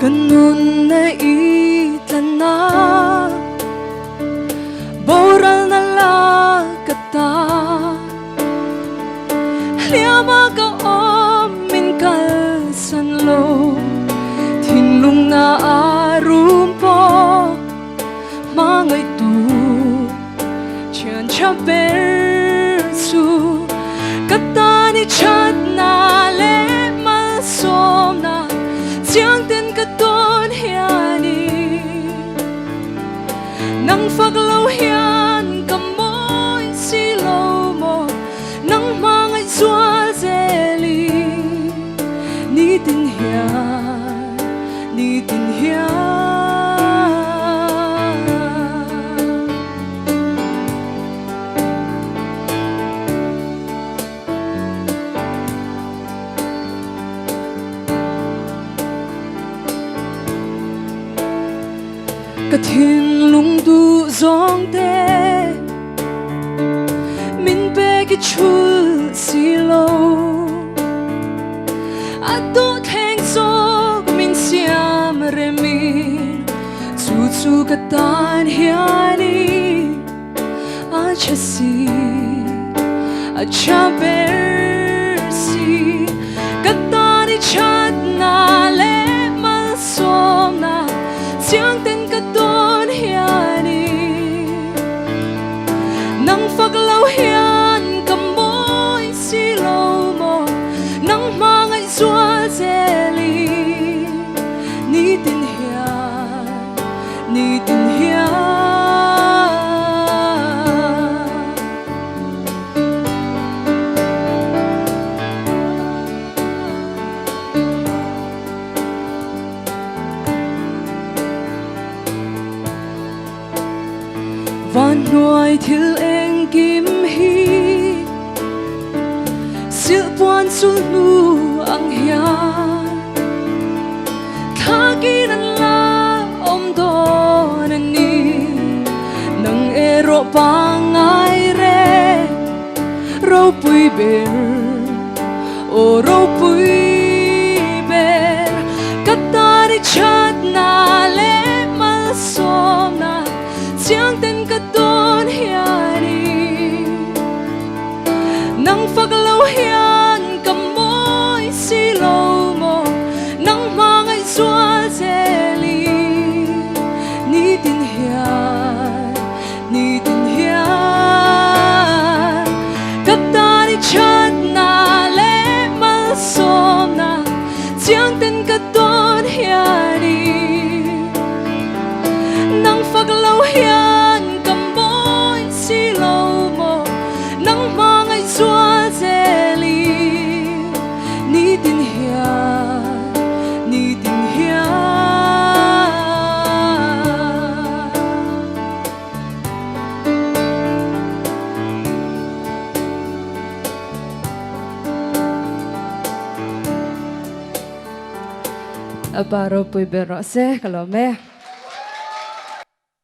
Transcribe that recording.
ganun na itlana boral na lakata liama ka omin kalsanlo tinlung na arumpo mangay tu tiyan chabersu katani chat na le masom na tiang tin katon hiani nang faglaw hian kamoy silaw mo nang mga zwal zeli nitin hian nitin hian kathin lung du zong te min pe ki chul silo atu theng so min siam remin chu chu katan hiani achasi achabersi katani chat na le masom na siang ten katon hiani nang faglaw hian kamoy silaw mo nang mga zwal zeli nitin hian nitin hian van nuôi thil eng kim hi sil puan sul nu ang hian thagi nan la om don ani nang ero pangai re ro pui ber o ro pui ber katari chat na le masom na siang ten katon hiani nang faglaw hian kamoy silaw mo nang mga zwal zeli nitin hian nitin hian katani chat na le masom na siang ten katon hiani nang faglaw hian kamoy silaw mo nang mga zwal zeli nitin hian nitin hian aparo pui berose kalome